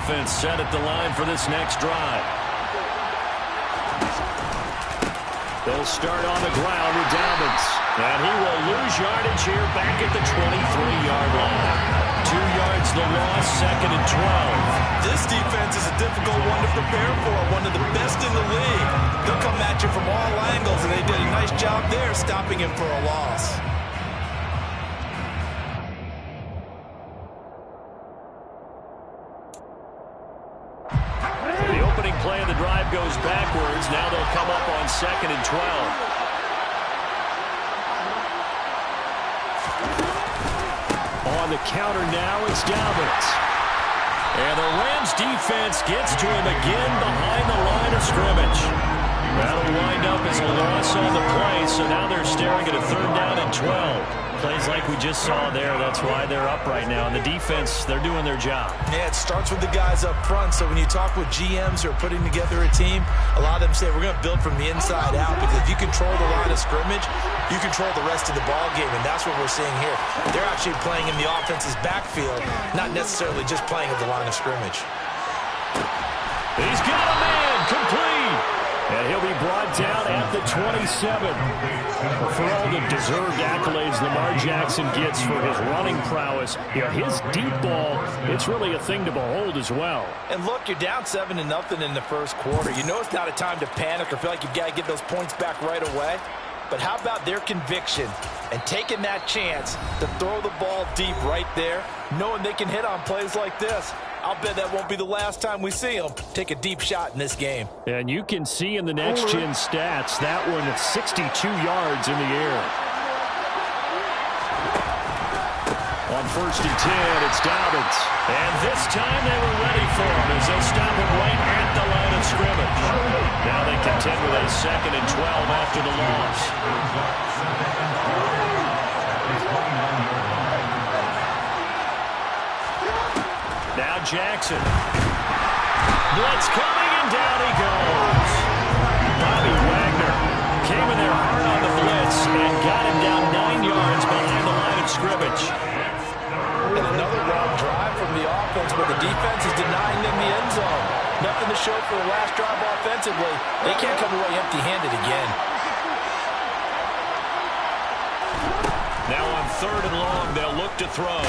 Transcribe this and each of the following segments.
offense set at the line for this next drive. They'll start on the ground with Dobbins. And he will lose yardage here back at the 23-yard line. 2 yards the loss, 2nd and 12. This defense is a difficult one to prepare for, one of the best in the league. They'll come at you from all angles, and they did a nice job there stopping him for a loss. The opening play of the drive goes backwards. Now they'll come up on 2nd and 12. On the counter now, it's Dobbins. And the Rams defense gets to him again behind the line of scrimmage. That'll wind up as a loss on the play, so now they're staring at a 3rd down and 12. Plays like we just saw there, that's why they're up right now. And the defense, they're doing their job. Yeah, it starts with the guys up front, so when you talk with GMs who are putting together a team, a lot of them say we're going to build from the inside out, because if you control the line of scrimmage, you control the rest of the ball game, and that's what we're seeing here. They're actually playing in the offense's backfield, not necessarily just playing at the line of scrimmage. He's got a man, complete. And he'll be brought down at the 27. For all the deserved accolades Lamar Jackson gets for his running prowess, his deep ball, it's really a thing to behold as well. And look, you're down 7-0 in the first quarter. You know it's not a time to panic or feel like you've got to get those points back right away. But how about their conviction and taking that chance to throw the ball deep right there, knowing they can hit on plays like this? I'll bet that won't be the last time we see them take a deep shot in this game. And you can see in the next-gen stats, that one at 62 yards in the air. On 1st and 10, it's Dobbins. And this time they were ready for him as they'll stop him right at the line of scrimmage. Now they contend with a 2nd and 12 after the loss. Now Jackson. Blitz coming, and down he goes. Bobby Wagner came in there hard on the blitz and got him down 9 yards behind the line of scrimmage. And another long drive from the offense, but the defense is denying them the end zone. Nothing to show for the last drive offensively. They can't come away empty-handed again. Now on 3rd and long, they'll look to throw.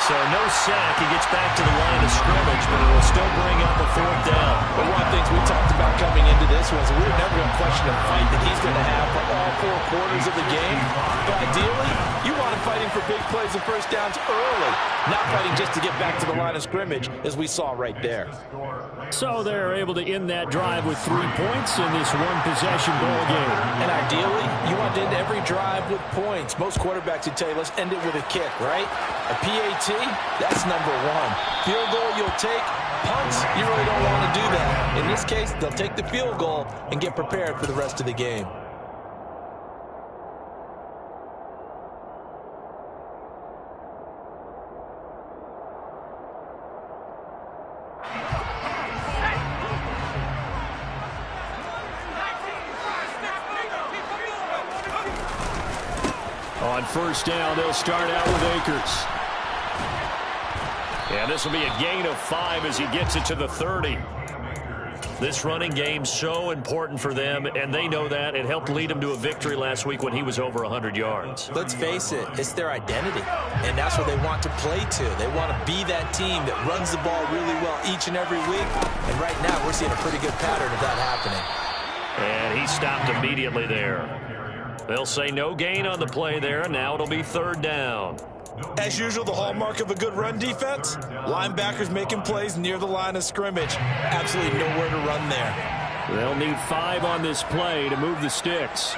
So no sack. He gets back to the line of scrimmage, but it will still bring up a 4th down. But one of the things we talked about coming into this was we were never going to question a fight that he's going to have for all 4 quarters of the game. But ideally, you want him fighting for big plays and first downs early, not fighting just to get back to the line of scrimmage, as we saw right there. So they're able to end that drive with 3 points in this one-possession ball game. And ideally, you want to end every drive with points. Most quarterbacks would tell you, let's end it with a kick, right? A PAT, that's number 1. Field goal you'll take. Punts, you really don't want to do that. In this case, they'll take the field goal and get prepared for the rest of the game. On 1st down, they'll start out with Akers. And this will be a gain of 5 as he gets it to the 30. This running game so important for them, and they know that. It helped lead them to a victory last week when he was over 100 yards. Let's face it, it's their identity, and that's what they want to play to. They want to be that team that runs the ball really well each and every week, and right now we're seeing a pretty good pattern of that happening. And he stopped immediately there. They'll say no gain on the play there, and now it'll be 3rd down. As usual, the hallmark of a good run defense, linebackers making plays near the line of scrimmage. Absolutely nowhere to run there. They'll need 5 on this play to move the sticks.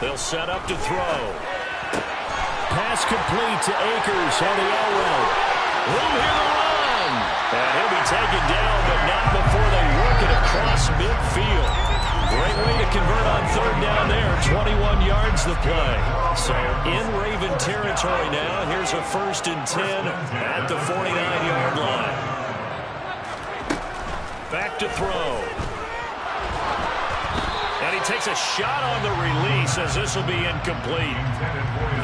They'll set up to throw. Pass complete to Akers on the L route. Room here to run. And he'll be taken down, but not before they work it across midfield. Great way to convert on 3rd down there. 21 yards the play. So in Raven territory now. Here's a 1st and 10 at the 49-yard line. Back to throw. And he takes a shot on the release as this will be incomplete.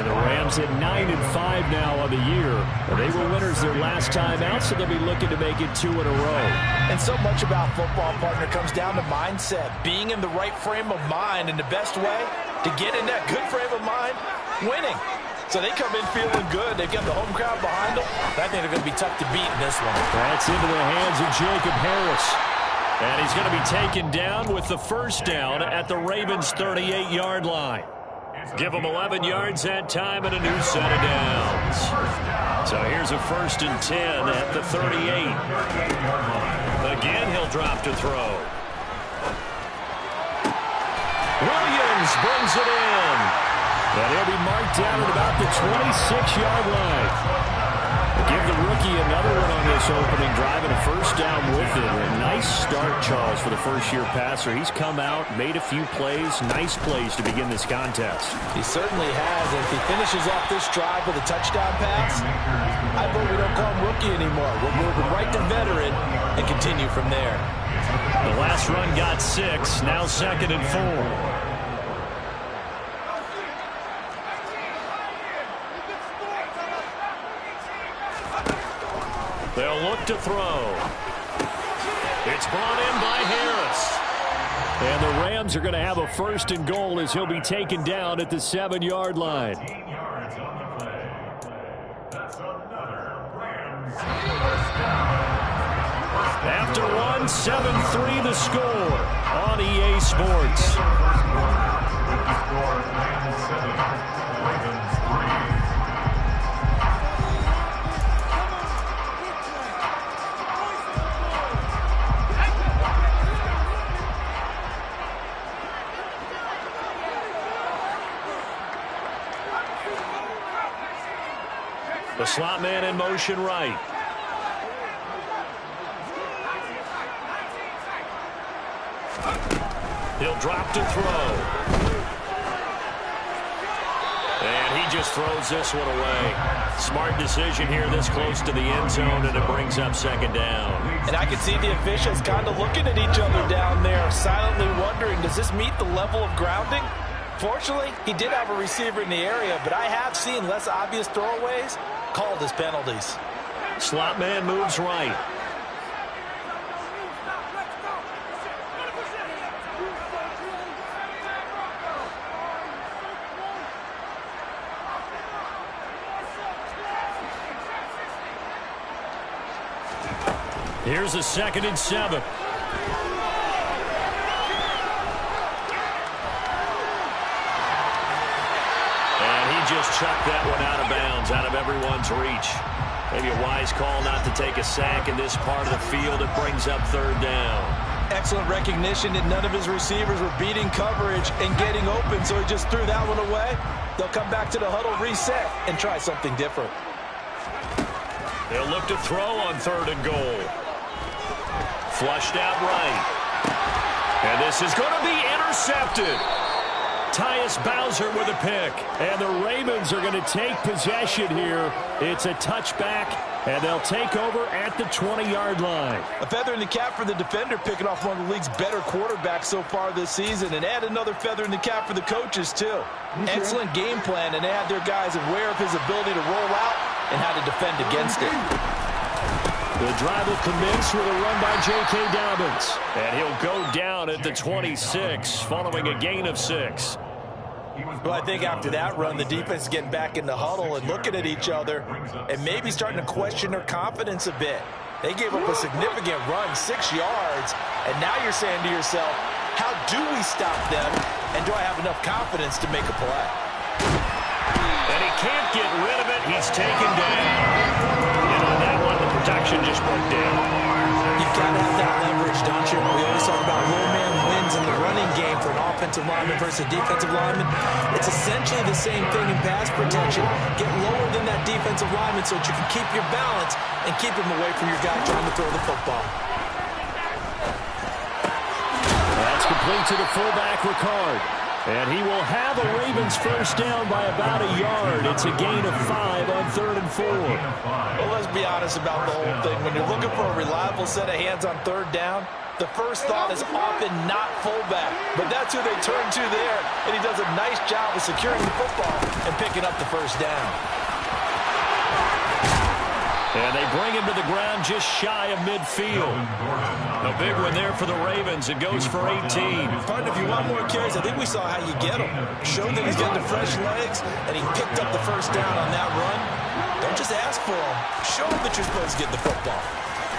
And the Rams at 9-5 now on the year. They were winners their last time out, so they'll be looking to make it 2 in a row. And so much about football, partner, comes down to mindset. Being in the right frame of mind, and the best way to get in that good frame of mind, winning. So they come in feeling good. They've got the home crowd behind them. I think they're going to be tough to beat in this one. That's into the hands of Jacob Harris. And he's going to be taken down with the first down at the Ravens' 38-yard line. Give them 11 yards that time and a new set of downs. So here's a 1st and 10 at the 38. Again, he'll drop to throw. Williams brings it in. And he'll be marked down at about the 26-yard line. Give the rookie another one on this opening drive and a first down with it. A nice start, Charles, for the first-year passer. He's come out, made a few plays, nice plays to begin this contest. He certainly has. And if he finishes off this drive with a touchdown pass, I vote we don't call him rookie anymore. We'll move him right to veteran and continue from there. The last run got 6, now 2nd and 4. They'll look to throw. It's brought in by Harris. And the Rams are going to have a 1st and goal as he'll be taken down at the 7-yard line. After one, 7-3 the score on EA Sports. The slot man in motion right. He'll drop to throw. And he just throws this one away. Smart decision here this close to the end zone, and it brings up 2nd down. And I can see the officials kind of looking at each other down there, silently wondering, does this meet the level of grounding? Fortunately, he did have a receiver in the area, but I have seen less obvious throwaways called as penalties. Slot man moves right. Here's a 2nd and 7. Just chucked that one out of bounds, out of everyone's reach. Maybe a wise call not to take a sack in this part of the field. It brings up 3rd down. Excellent recognition that none of his receivers were beating coverage and getting open, so he just threw that one away. They'll come back to the huddle, reset, and try something different. They'll look to throw on 3rd and goal. Flushed out right. And this is going to be intercepted. Tyus Bowser with a pick. And the Ravens are going to take possession here. It's a touchback, and they'll take over at the 20-yard line. A feather in the cap for the defender, picking off one of the league's better quarterbacks so far this season, and add another feather in the cap for the coaches, too. Excellent game plan, and they had their guys aware of his ability to roll out and how to defend against it. The drive will commence with a run by J.K. Dobbins. And he'll go down at the 26, following a gain of 6. Well, I think after that run, the defense is getting back in the huddle and looking at each other and maybe starting to question their confidence a bit. They gave up a significant run, 6 yards, and now you're saying to yourself, how do we stop them, and do I have enough confidence to make a play? And he can't get rid of it. He's taken down. And on that one, the protection just broke down. You've got to have that leverage, don't you? We always talk about low man wins in the running game for an offensive lineman versus a defensive lineman. It's essentially the same thing in pass protection. Get lower than that defensive lineman so that you can keep your balance and keep him away from your guy trying to throw the football. That's complete to the fullback, Ricard. And he will have a Ravens first down by about a yard. It's a gain of 5 on 3rd and 4. Well, let's be honest about the whole thing. When you're looking for a reliable set of hands on 3rd down, the first thought is often not fullback. But that's who they turn to there. And he does a nice job of securing the football and picking up the first down. And they bring him to the ground just shy of midfield. A big one there for the Ravens. It goes for 18. Partner, if you want more carries, I think we saw how you get him. Showed that he's got the fresh legs, and he picked up the first down on that run. Don't just ask for him. Show him that you're supposed to get the football.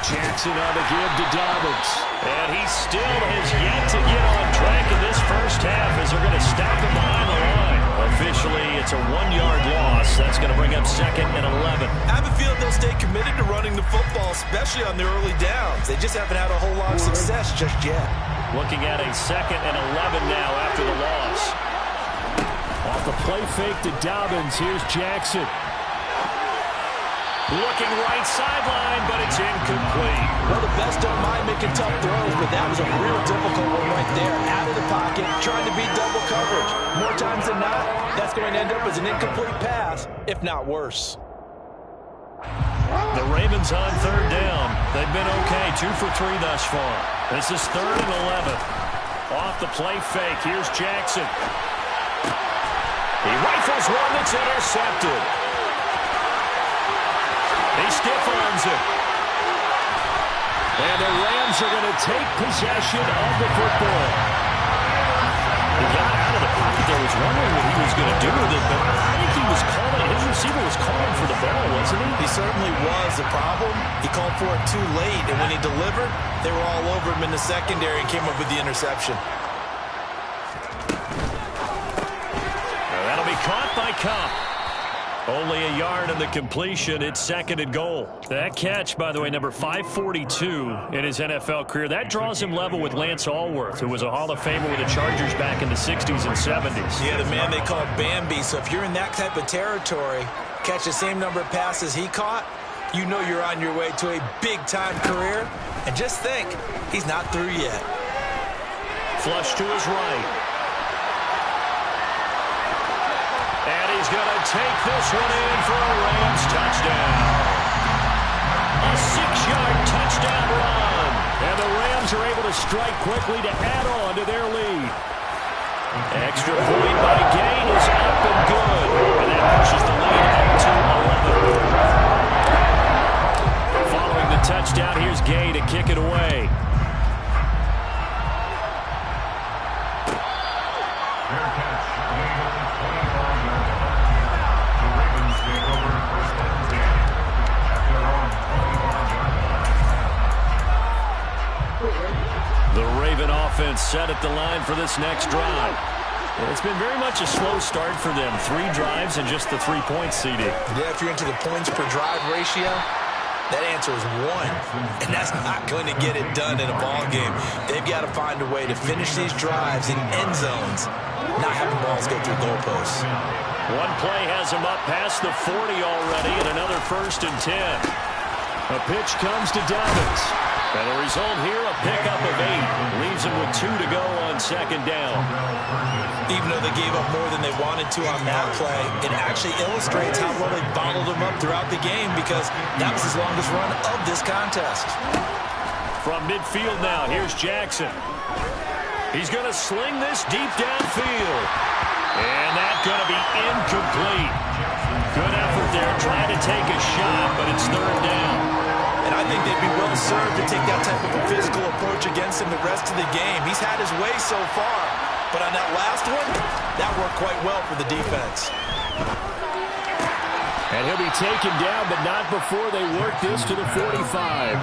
Jackson on the give to Dobbins. And he still has yet to get on track in this first half as they're going to stop him behind the line. Officially, it's a 1-yard loss. That's going to bring up 2nd and 11. I have a feeling they'll stay committed to running the football, especially on the early downs. They just haven't had a whole lot of success just yet. Looking at a 2nd and 11 now after the loss. Off the play fake to Dobbins. Here's Jackson. Looking right sideline, but it's incomplete. Well, the best don't mind making tough throws, but that was a real difficult one right there. Out of the pocket, trying to beat double coverage. More times than not, that's going to end up as an incomplete pass, if not worse. The Ravens on 3rd down. They've been okay, 2 for 3 thus far. This is 3rd and 11. Off the play fake, here's Jackson. He rifles one that's intercepted. He stiff-arms it. And the Rams are going to take possession of the football. He got out of the pocket there. Was wondering what he was going to do with it, but I think he was calling. His receiver was calling for the ball, wasn't he? He certainly was. The problem, he called for it too late, and when he delivered, they were all over him in the secondary and came up with the interception. Well, that'll be caught by Cobb. Only a yard on the completion. It's 2nd and goal. That catch, by the way, number 542 in his NFL career. That draws him level with Lance Allworth, who was a Hall of Famer with the Chargers back in the 60s and 70s. Yeah, the man they call Bambi. So if you're in that type of territory, catch the same number of passes he caught, you know you're on your way to a big-time career. And just think, he's not through yet. Flush to his right. He's going to take this one in for a Rams touchdown. A 6-yard touchdown run. And the Rams are able to strike quickly to add on to their lead. Extra point by Gay is up and good. And that pushes the lead up to 11. Following the touchdown, here's Gay to kick it away. The Raven offense set at the line for this next drive. It's been very much a slow start for them. 3 drives and just the 3 points, CD. Yeah, if you're into the points per drive ratio, that answer is 1. And that's not going to get it done in a ball game. They've got to find a way to finish these drives in end zones, not having balls go through goalposts. One play has him up past the 40 already, and another 1st and 10. A pitch comes to Dobbins. And the result here, a pickup of 8. Leaves him with 2 to go on 2nd down. Even though they gave up more than they wanted to on that play, it actually illustrates how well they bottled him up throughout the game because that was his longest run of this contest. From midfield now, here's Jackson. He's going to sling this deep downfield. And that's going to be incomplete. Good effort there, trying to take a shot, but it's 3rd down. And I think they'd be well served to take that type of a physical approach against him the rest of the game. He's had his way so far, but on that last one, that worked quite well for the defense. And he'll be taken down, but not before they work this to the 45.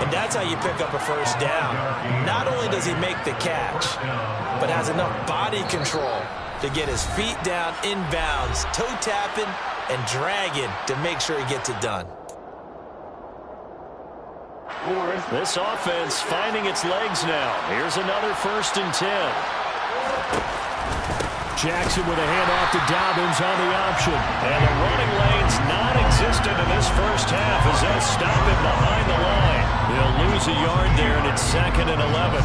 And that's how you pick up a first down. Not only does he make the catch, but has enough body control to get his feet down inbounds, toe tapping and dragging to make sure he gets it done. This offense finding its legs now. Here's another 1st and 10. Jackson with a handoff to Dobbins on the option. And the running lane's non-existent in this first half as they'll stop him behind the line. They'll lose a yard there, and it's 2nd and 11.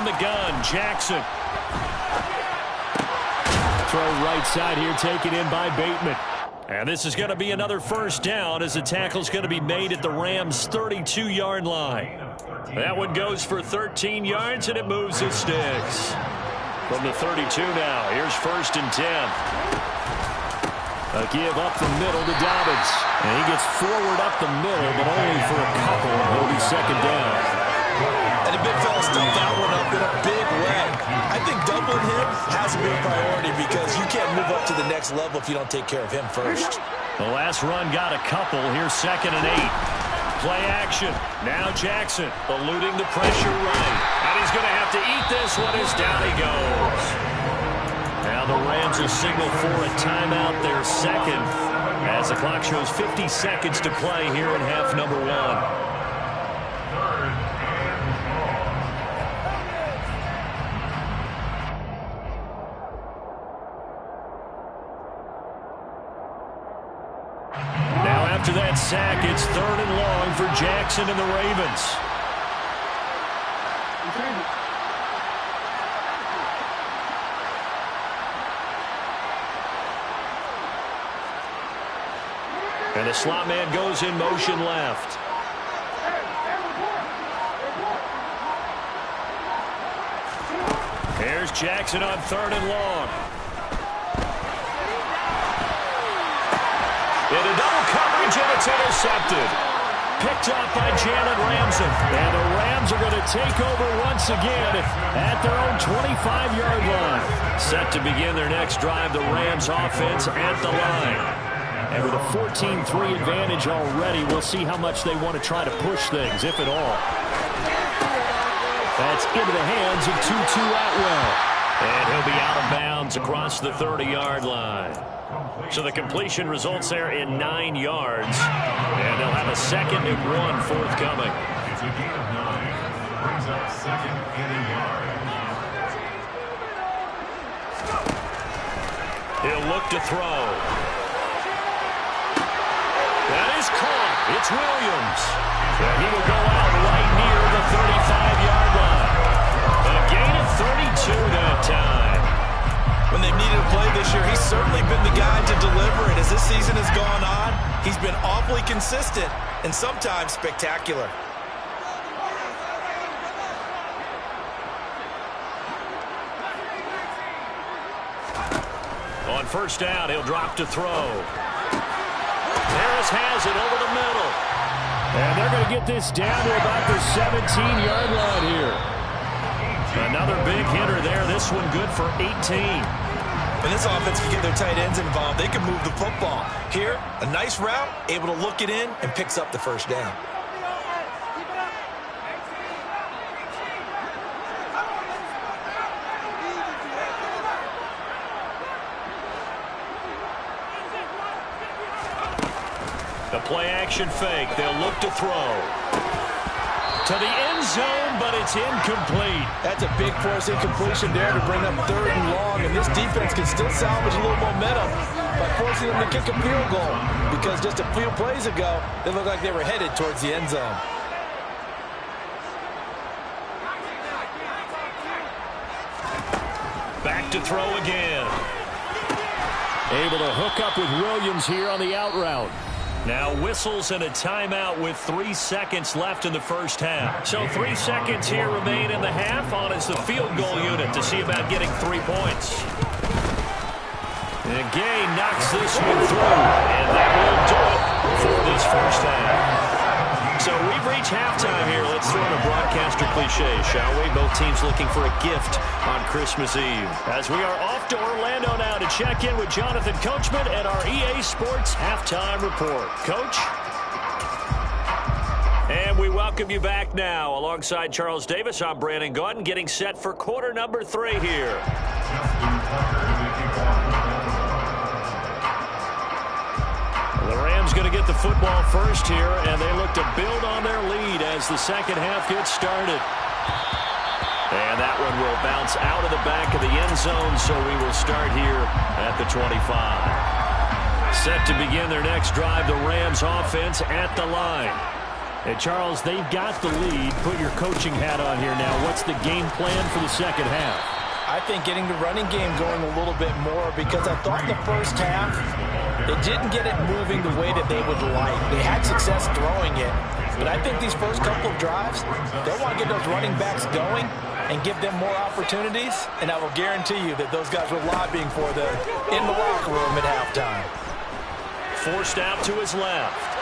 from the gun, Jackson. Throw right side here, taken in by Bateman. And this is going to be another first down as the tackle's going to be made at the Rams' 32-yard line. That one goes for 13 yards, and it moves the sticks. From the 32 now, here's 1st and 10. A give up the middle to Dobbins. And he gets forward up the middle, but only for a couple. It'll be 2nd down. And the big fella stuffed that one up in a big way. I think doubling him has to be a priority because you can't move up to the next level if you don't take care of him first. The last run got a couple. Here's 2nd and 8. Play action. Now Jackson eluding the pressure right. And he's going to have to eat this one as down he goes. Now the Rams will signal for a timeout, their second, as the clock shows 50 seconds to play here in half number 1. Now after that sack, it's 3rd and long for Jackson and the Ravens. And the slot man goes in motion left. Here's Jackson on 3rd and long. Into double coverage, and it's intercepted. Picked up by Jalen Ramsey. And the Rams are going to take over once again at their own 25-yard line. Set to begin their next drive, the Rams offense at the line. And with a 14-3 advantage already, we'll see how much they want to try to push things, if at all. That's into the hands of Tutu Atwell. And he'll be out of bounds across the 30-yard line. So the completion results there in 9 yards. And they'll have a 2nd and 1 forthcoming. It's a gain of 9. Brings up 2nd and a yard. He'll look to throw. That is caught. It's Williams. And he will go out right near the 35-yard line. A gain of 32 that time. When they've needed a play this year, he's certainly been the guy to deliver it. As this season has gone on, he's been awfully consistent and sometimes spectacular. On 1st down, he'll drop to throw. Harris has it over the middle. And they're going to get this down to about the 17-yard line here. Another big hitter there. This one good for 18. When this offense can get their tight ends involved, they can move the football. Here, a nice route, able to look it in, and picks up the 1st down. The play-action fake. They'll look to throw. To the end zone, but it's incomplete. That's a big force incompletion there to bring up 3rd and long, and this defense can still salvage a little momentum by forcing them to kick a field goal, because just a few plays ago, they looked like they were headed towards the end zone. Back to throw again. Able to hook up with Williams here on the out route. Now whistles and a timeout with 3 seconds left in the 1st half. So 3 seconds here remain in the half on as the field goal unit to see about getting 3 points. And Gay knocks this one through, and that will do it for this 1st half. So we've reached halftime here. Let's throw in a broadcaster cliche, shall we? Both teams looking for a gift on Christmas Eve. As we are off to Orlando now to check in with Jonathan Coachman and our EA Sports Halftime Report. Coach? And we welcome you back now. Alongside Charles Davis, I'm Brandon Gaudin, getting set for quarter number 3 here. The Rams going to get the football first here, and they look to build on their lead as the second half gets started. And that one will bounce out of the back of the end zone, so we will start here at the 25. Set to begin their next drive, the Rams offense at the line. Hey, Charles, they've got the lead. Put your coaching hat on here now. What's the game plan for the second half? I think getting the running game going a little bit more, because I thought in the first half they didn't get it moving the way that they would like. They had success throwing it, but I think these first couple of drives, they'll want to get those running backs going and give them more opportunities, and I will guarantee you that those guys were lobbying for them in the locker room at halftime. Forced out to his left.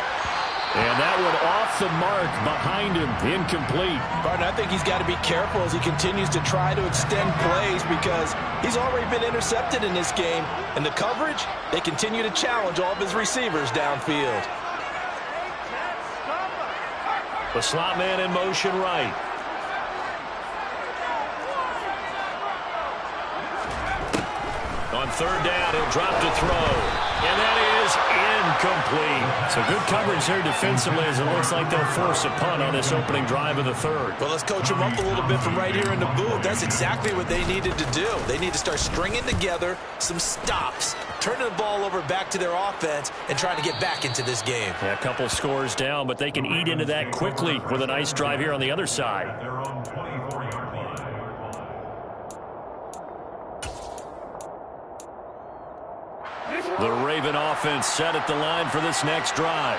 And that one off the mark behind him, incomplete. Gardner, I think he's got to be careful as he continues to try to extend plays, because he's already been intercepted in this game. And the coverage, they continue to challenge all of his receivers downfield. The slot man in motion right. On third down, he'll drop to throw. And that is incomplete. So good coverage there defensively, as it looks like they'll force a punt on this opening drive of the third. Well, let's coach them up a little bit from right here in the booth. That's exactly what they needed to do. They need to start stringing together some stops, turning the ball over back to their offense, and trying to get back into this game. Yeah, a couple scores down, but they can eat into that quickly with a nice drive here on the other side. Their own 24-yard line. The Raven offense set at the line for this next drive.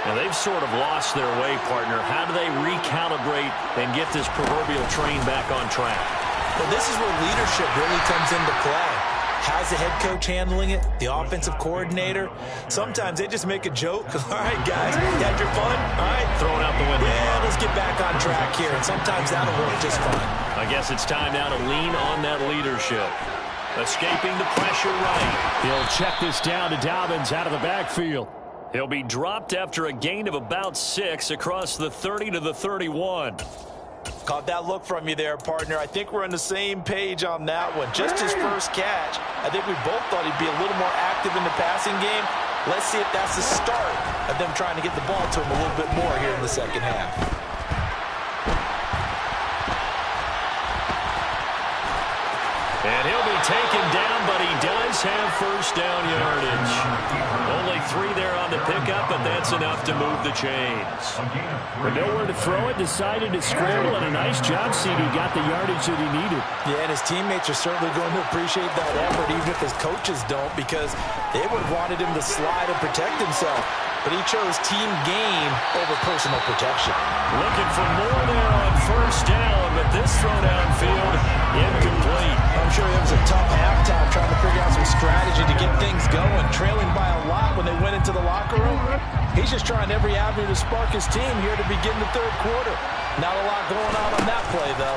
Now, they've sort of lost their way, partner. How do they recalibrate and get this proverbial train back on track? Well, this is where leadership really comes into play. How's the head coach handling it? The offensive coordinator? Sometimes they just make a joke. All right, guys, you had your fun? All right. Throwing out the window. Yeah, let's get back on track here. And sometimes that'll work just fine. I guess it's time now to lean on that leadership. Escaping the pressure right. He'll check this down to Dobbins out of the backfield. He'll be dropped after a gain of about 6 across the 30 to the 31. Caught that look from you there, partner. I think we're on the same page on that one. Just his first catch. I think we both thought he'd be a little more active in the passing game. Let's see if that's the start of them trying to get the ball to him a little bit more here in the second half. And he'll be taken down, but he does have first down yardage. Only 3 there on the pickup, but that's enough to move the chains. With nowhere to throw it, decided to scramble, and a nice job, CD. Got the yardage that he needed. Yeah, and his teammates are certainly going to appreciate that effort, even if his coaches don't, because they would have wanted him to slide and protect himself. But he chose team gain over personal protection. Looking for more there on first down, but this throw downfield, incomplete. I'm sure it was a tough halftime trying to figure out some strategy to get things going, trailing by a lot when they went into the locker room. He's just trying every avenue to spark his team here to begin the third quarter. Not a lot going on that play, though.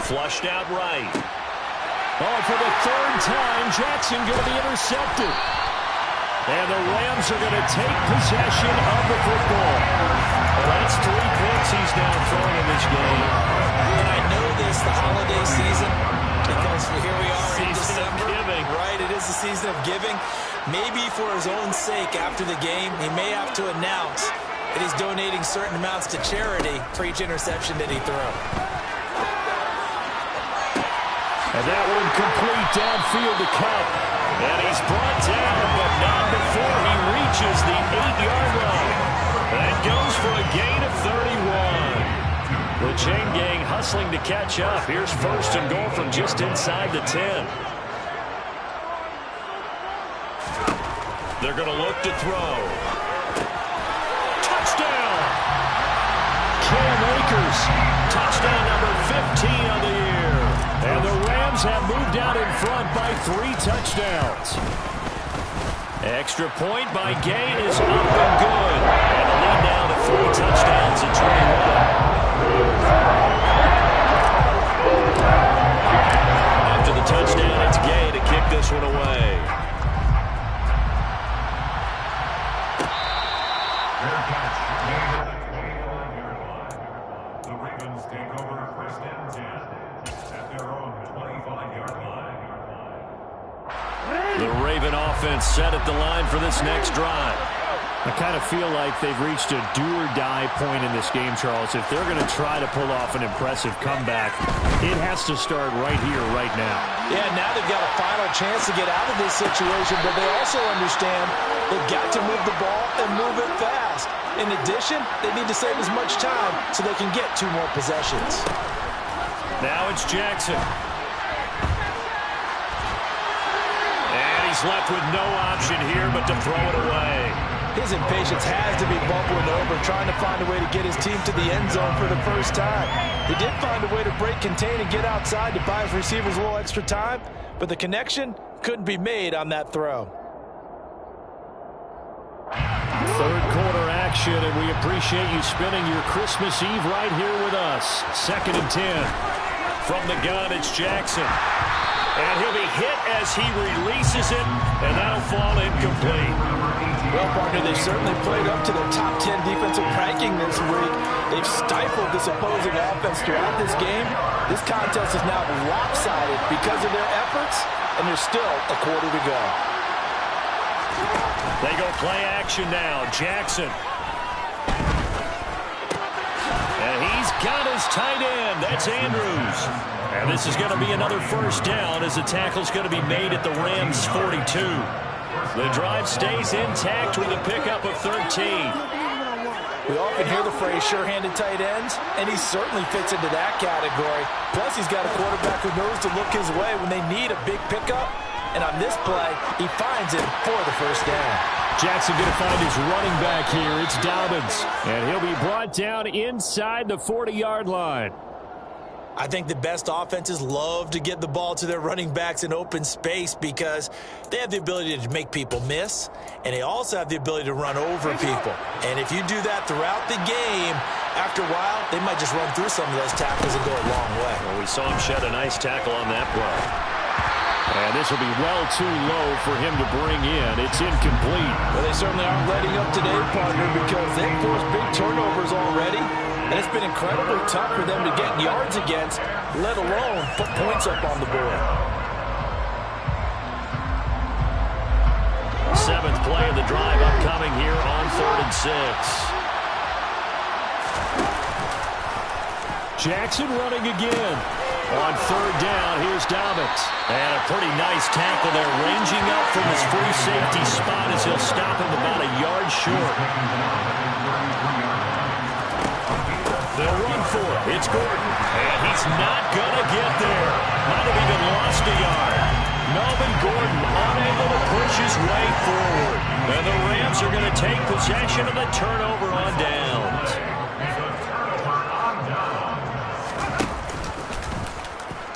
Flushed out right. Oh, for the third time, Jackson going to be intercepted. And the Rams are going to take possession of the football. Well, that's 3 picks he's now throwing in this game. And I know this, the holiday season, because here we are in December. Giving. Right, it is the season of giving. Maybe for his own sake after the game, he may have to announce that he's donating certain amounts to charity for each interception that he throws. And that one complete downfield to Cup. And he's brought down, but not before he reaches the 8-yard line. That goes for a gain of 31. The chain gang hustling to catch up. Here's first and goal from just inside the 10. They're going to look to throw. Touchdown! Cam Akers. Touchdown number 15 of the year. And the Rams have moved out in front by 3 touchdowns. Extra point by Gay is up and good. And the lead now to 3 touchdowns at 21. After the touchdown, it's Gay to kick this one away. The Ravens take over first and 10 at their own 25-yard line. The Raven offense set at the line for this next drive. I kind of feel like they've reached a do-or-die point in this game, Charles. If they're going to try to pull off an impressive comeback, it has to start right here, right now. Yeah, now they've got a final chance to get out of this situation, but they also understand they've got to move the ball and move it fast. In addition, they need to save as much time so they can get 2 more possessions. Now it's Jackson. And he's left with no option here but to throw it away. His impatience has to be bubbling over, trying to find a way to get his team to the end zone for the first time. He did find a way to break, contain, and get outside to buy his receivers a little extra time, but the connection couldn't be made on that throw. Third quarter action, and we appreciate you spending your Christmas Eve right here with us. 2nd and 10. From the gun, it's Jackson. And he'll be hit as he releases it, and that'll fall incomplete. Well, partner, they certainly played up to their top 10 defensive ranking this week. They've stifled this opposing offense throughout this game. This contest is now lopsided because of their efforts, and there's still a quarter to go. They go play action now. Jackson. And he's got his tight end. That's Andrews. And this is going to be another first down as the tackle's going to be made at the Rams' 42. The drive stays intact with a pickup of 13. We often hear the phrase sure-handed tight ends, and he certainly fits into that category. Plus, he's got a quarterback who knows to look his way when they need a big pickup. And on this play, he finds it for the first down. Jackson going to find his running back here. It's Dobbins. And he'll be brought down inside the 40-yard line. I think the best offenses love to get the ball to their running backs in open space because they have the ability to make people miss, and they also have the ability to run over people. And if you do that throughout the game, after a while, they might just run through some of those tackles and go a long way. Well, we saw him shed a nice tackle on that play. And this will be well too low for him to bring in. It's incomplete. Well, they certainly aren't letting up today, partner, because they've forced big turnovers already. And it's been incredibly tough for them to get yards against, let alone put points up on the board. 7th play of the drive upcoming here on 3rd and 6. Jackson running again. On 3rd down, here's Dobbins. And a pretty nice tackle there, ranging up from his free safety spot as he'll stop him about a yard short. They'll run for it. It's Gordon. And he's not going to get there. Might have even lost a yard. Melvin Gordon unable to push his way forward. And the Rams are going to take possession of the turnover on downs.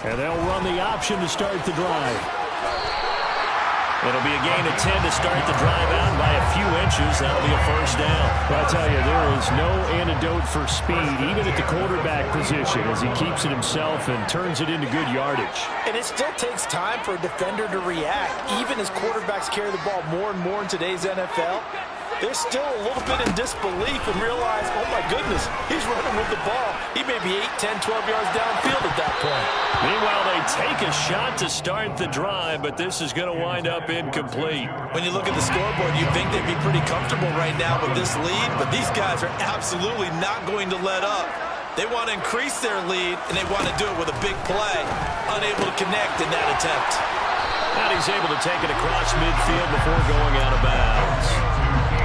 And they'll run the option to start the drive. It'll be a gain of 10 to start the drive out by a few inches. That'll be a first down. But I tell you, there is no antidote for speed, even at the quarterback position, as he keeps it himself and turns it into good yardage. And it still takes time for a defender to react. Even as quarterbacks carry the ball more and more in today's NFL, they're still a little bit in disbelief and realize, oh my goodness, he's running with the ball. He may be 8, 10, 12 yards downfield at that point. Meanwhile, they take a shot to start the drive, but this is going to wind up incomplete. When you look at the scoreboard, you'd think they'd be pretty comfortable right now with this lead, but these guys are absolutely not going to let up. They want to increase their lead, and they want to do it with a big play. Unable to connect in that attempt. And he's able to take it across midfield before going out of bounds.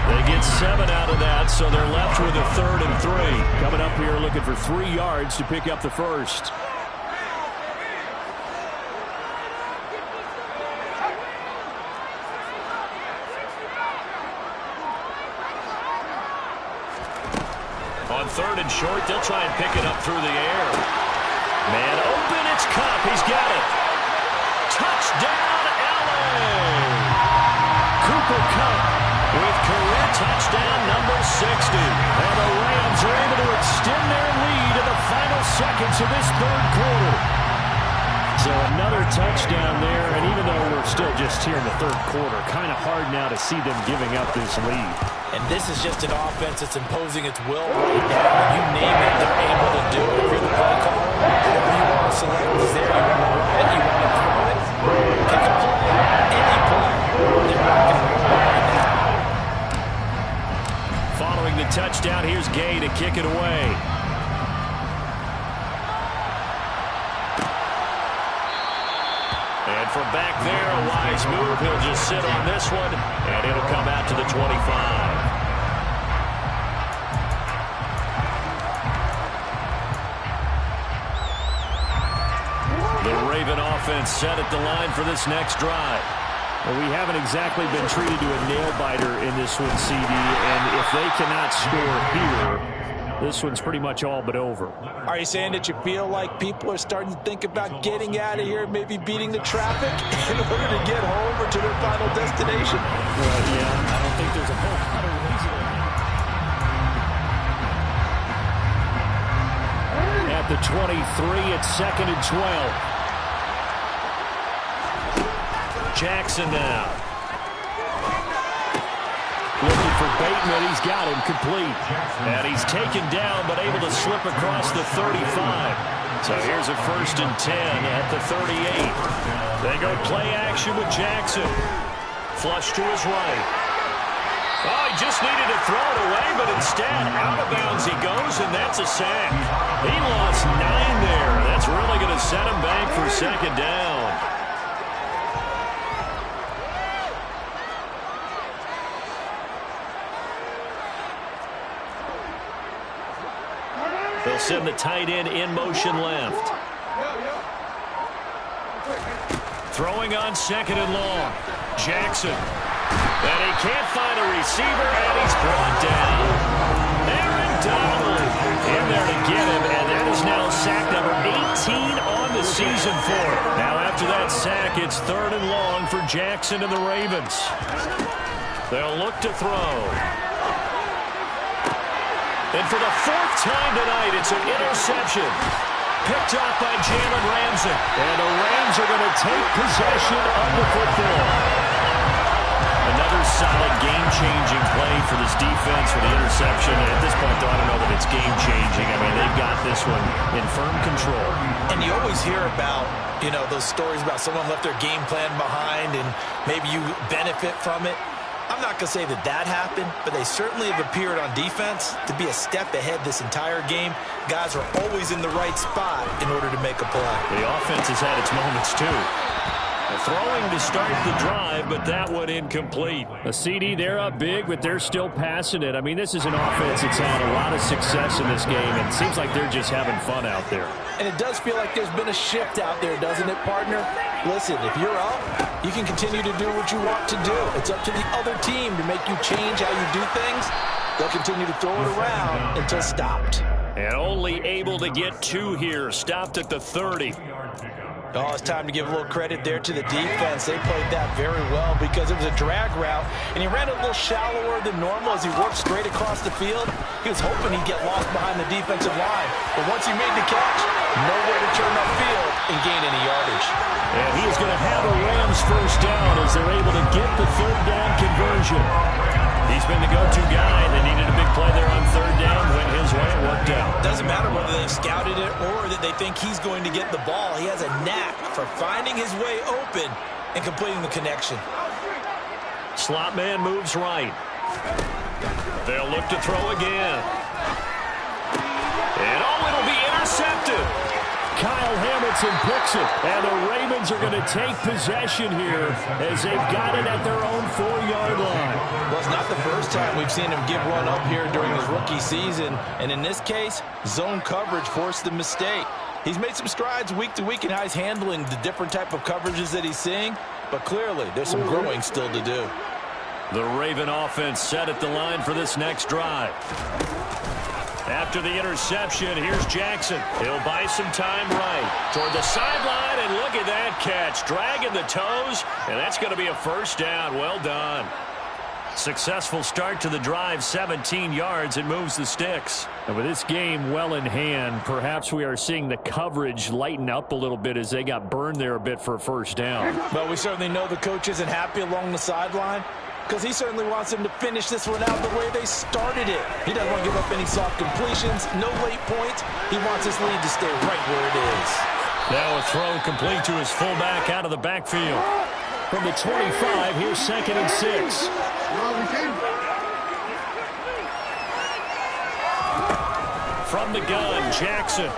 They get 7 out of that, so they're left with a 3rd and 3. Coming up here looking for 3 yards to pick up the first. On 3rd and short, they'll try and pick it up through the air. Man open, it's Cup. He's got it. Touchdown, LA! Cooper Cup with career touchdown number 60. And the Rams are able to extend their lead in the final seconds of this 3rd quarter. So another touchdown there, and even though we're still just here in the 3rd quarter, kind of hard now to see them giving up this lead. And this is just an offense that's imposing its will right now. You name it, they're able to do it. If you're the play caller, whatever you want to select is there. You want to run it, you want to throw it, pick a play, any play. They're not going to run right now. from back there, a wise move. He'll just sit on this one, and it'll come out to the 25. The Raven offense set at the line for this next drive. Well, we haven't exactly been treated to a nail-biter in this one, CD, and if they cannot score here, this one's pretty much all but over. Are you saying that you feel like people are starting to think about getting out of here, maybe beating the traffic in order to get home or to their final destination? Well, yeah, I don't think there's a whole lot of reason. At the 23, it's 2nd and 12. Jackson now. Looking for Bateman. He's got him complete. And he's taken down, but able to slip across the 35. So here's a 1st and 10 at the 38. They go play action with Jackson. Flush to his right. Oh, he just needed to throw it away, but instead, out of bounds he goes, and that's a sack. He lost 9 there. That's really going to set him back for 2nd down. They'll send the tight end in motion left. Throwing on 2nd and long. Jackson. And he can't find a receiver, and he's brought down. Aaron Donald in there to get him, and that is now sack number 18 on the season for him. Now after that sack, it's 3rd and long for Jackson and the Ravens. They'll look to throw. And for the 4th time tonight, it's an interception. Picked off by Jalen Ramsey. And the Rams are going to take possession of the football. Another solid game-changing play for this defense for the interception. At this point, though, I don't know that it's game-changing. I mean, they've got this one in firm control. And you always hear about, you know, those stories about someone left their game plan behind and maybe you benefit from it. I'm not going to say that that happened, but they certainly have appeared on defense to be a step ahead this entire game. Guys are always in the right spot in order to make a play. The offense has had its moments, too. Throwing to start the drive, but that one incomplete. A CD, they're up big, but they're still passing it. I mean, this is an offense that's had a lot of success in this game, and it seems like they're just having fun out there. And it does feel like there's been a shift out there, doesn't it, partner? Listen, if you're up, you can continue to do what you want to do. It's up to the other team to make you change how you do things. They'll continue to throw it around until stopped. And only able to get 2 here. Stopped at the 30. Oh, it's time to give a little credit there to the defense. They played that very well because it was a drag route, and he ran a little shallower than normal as he worked straight across the field. He was hoping he'd get lost behind the defensive line, but once he made the catch, nowhere to turn upfield and gain any yardage. And he's going to have a Rams 1st down as they're able to get the 3rd down conversion. He's been the go-to guy. They needed a big play there on 3rd down. Went his way. It worked out. Doesn't matter whether they've scouted it or that they think he's going to get the ball. He has a knack for finding his way open and completing the connection. Slot man moves right. They'll look to throw again. And it'll be intercepted. Kyle Hamilton picks it, and the Ravens are going to take possession here as they've got it at their own 4-yard line. Well, it's not the first time we've seen him give one up here during his rookie season, and in this case, zone coverage forced the mistake. He's made some strides week to week in how he's handling the different type of coverages that he's seeing, but clearly there's some growing still to do. The Raven offense set at the line for this next drive. After the interception, here's Jackson. He'll buy some time right toward the sideline, and look at that catch. Dragging the toes, and that's going to be a 1st down. Well done. Successful start to the drive, 17 yards. It moves the sticks. And with this game well in hand, perhaps we are seeing the coverage lighten up a little bit as they got burned there a bit for a 1st down. But we certainly know the coach isn't happy along the sideline, because he certainly wants them to finish this one out the way they started it. He doesn't want to give up any soft completions, no late points. He wants his lead to stay right where it is. Now a throw complete to his fullback out of the backfield. From the 25, here's 2nd and 6. From the gun, Jackson.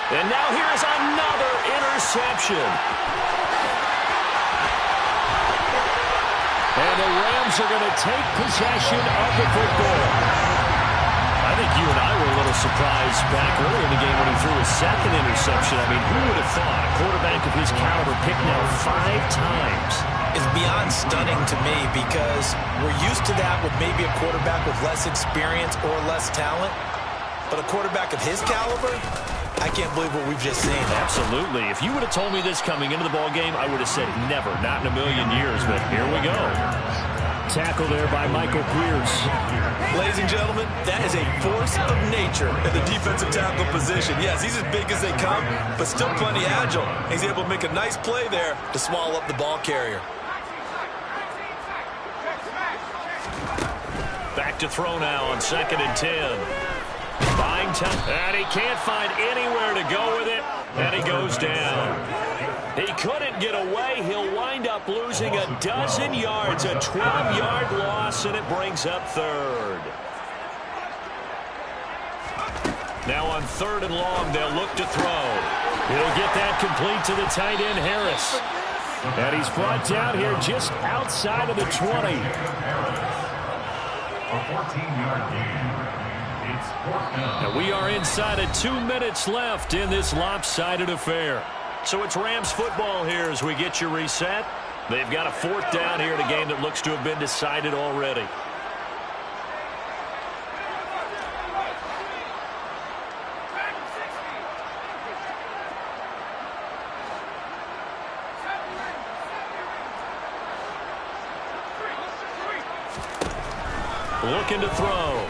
And now here is another interception. And the Rams are going to take possession of the football. I think you and I were a little surprised back earlier in the game when he threw his second interception. I mean, who would have thought a quarterback of his caliber picked now 5 times? It's beyond stunning to me because we're used to that with maybe a quarterback with less experience or less talent. But a quarterback of his caliber, I can't believe what we've just seen. Absolutely. If you would have told me this coming into the ball game, I would have said never, not in a million years. But here we go. Tackle there by Michael Pierce. Ladies and gentlemen, that is a force of nature in the defensive tackle position. Yes, he's as big as they come, but still plenty agile. He's able to make a nice play there to swallow up the ball carrier. Back to throw now on 2nd and 10. Buying time, and he can't find anywhere to go with it, and he goes down. He couldn't get away. He'll wind up losing a dozen yards, a 12-yard loss, and it brings up 3rd. Now on 3rd and long, they'll look to throw. He'll get that complete to the tight end, Harris. And he's brought down here just outside of the 20. A 14-yard gain. It's 4th down. And we are inside of 2 minutes left in this lopsided affair. So it's Rams football here as we get you reset. They've got a 4th down here in a game that looks to have been decided already. Looking to throw.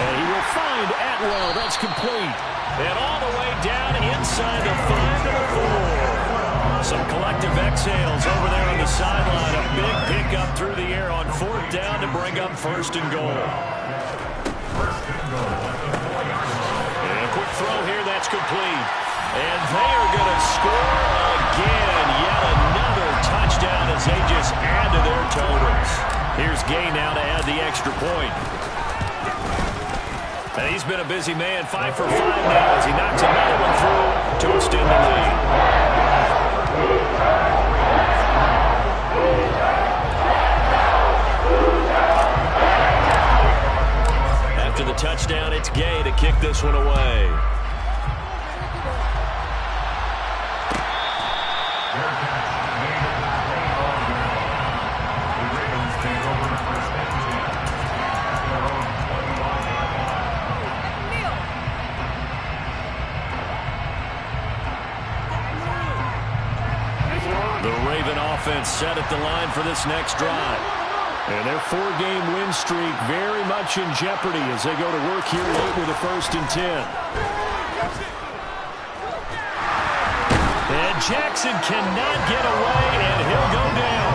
And he will find Atwell. That's complete. And all the way down inside the 5 to the 4. Some collective exhales over there on the sideline. A big pickup through the air on 4th down to bring up 1st and goal. And a quick throw here. That's complete. And they are going to score again. Yet another touchdown as they just add to their totals. Here's Gay now to add the extra point. And he's been a busy man, 5 for 5 now as he knocks another one through to extend the lead. After the touchdown, it's Gay to kick this one away. Offense set at the line for this next drive. And their 4-game win streak very much in jeopardy as they go to work here late with a 1st and 10. And Jackson cannot get away, and he'll go down.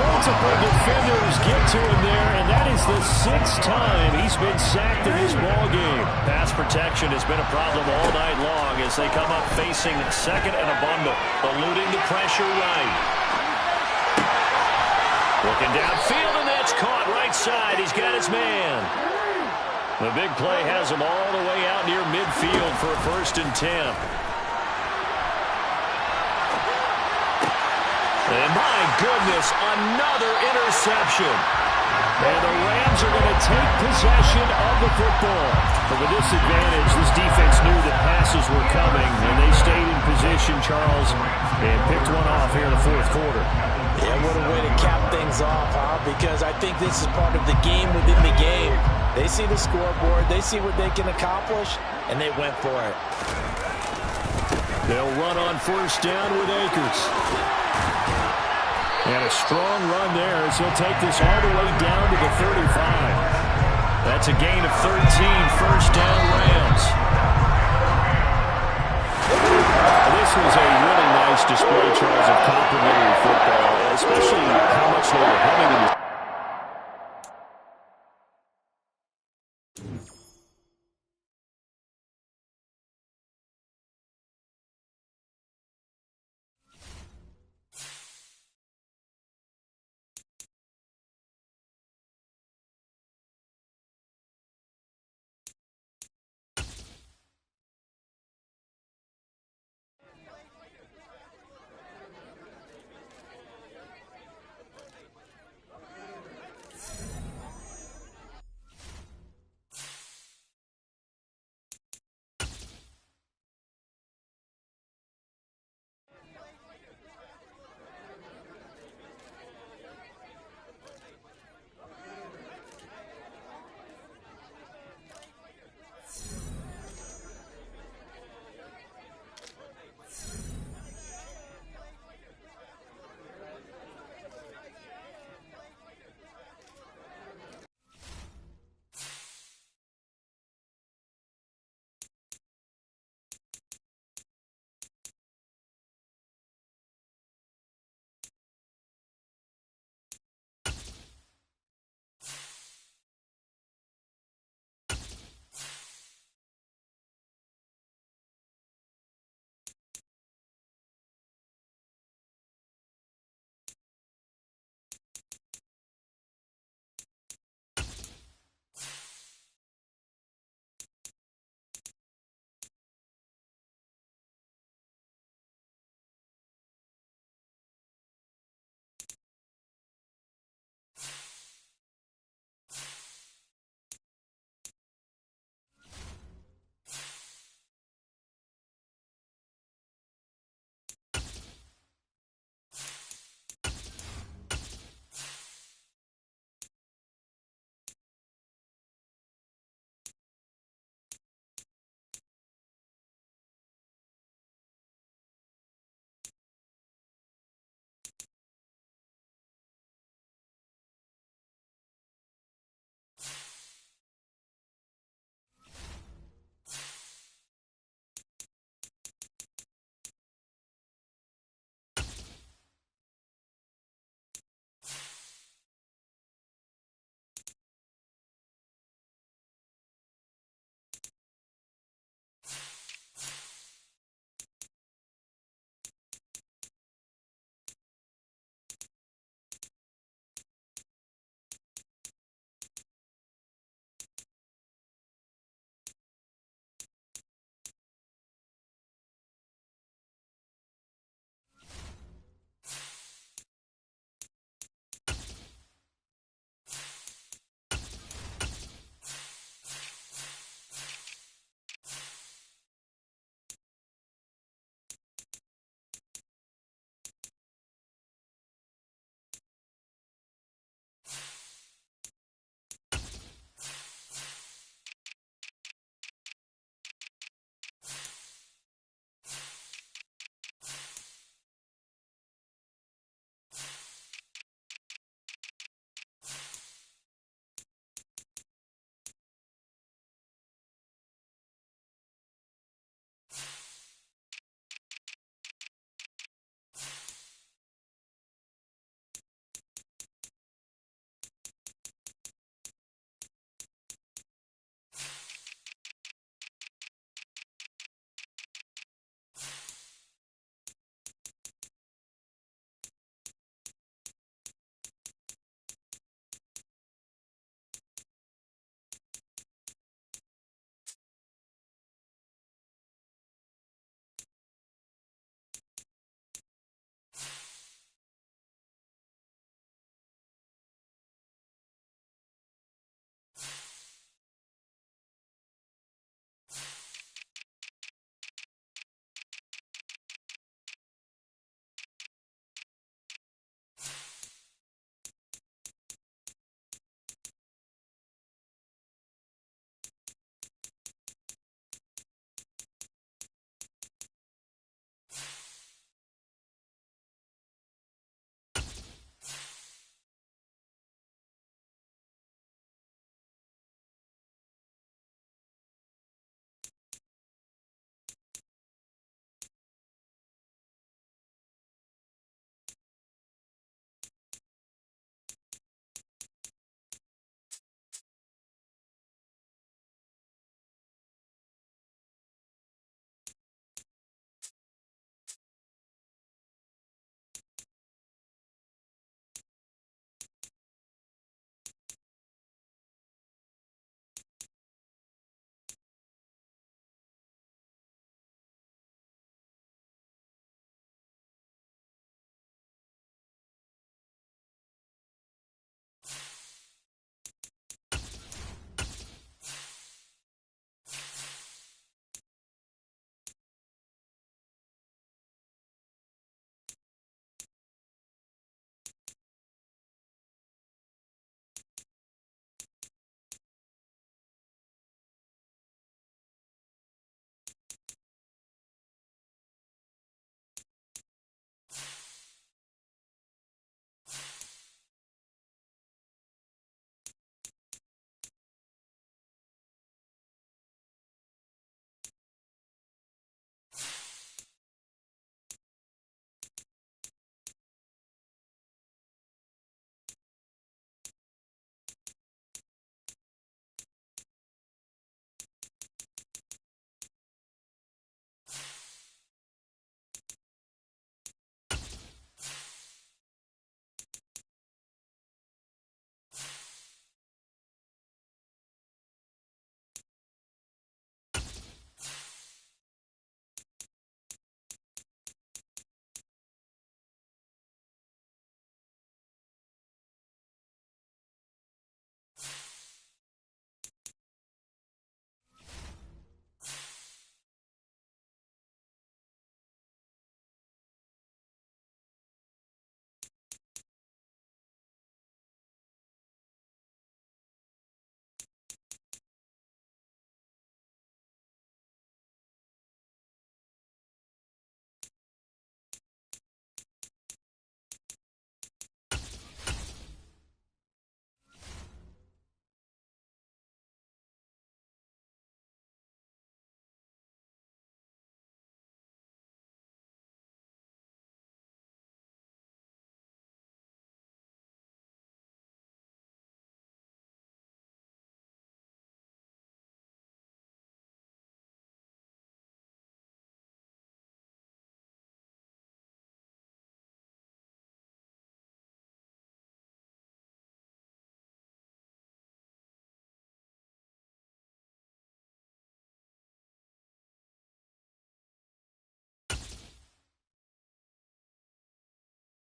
Multiple defenders get to him there, and that is the 6th time he's been sacked in this ballgame. Pass protection has been a problem all night long as they come up facing 2nd and a bundle, eluding the pressure right. Looking downfield, and that's caught right side. He's got his man. The big play has him all the way out near midfield for a 1st and 10. And my goodness, another interception. And the Rams are going to take possession of the football. From a disadvantage, this defense knew that passes were coming, and they stayed in position, Charles, and picked one off here in the 4th quarter. Yeah, what a way to cap things off, huh? Because I think this is part of the game within the game. They see the scoreboard, they see what they can accomplish, and they went for it. They'll run on 1st down with Akers. And a strong run there as he'll take this all the way down to the 35. That's a gain of 13, 1st down Rams. This was a really nice display, Charles, of complimentary football, especially how much they were having in the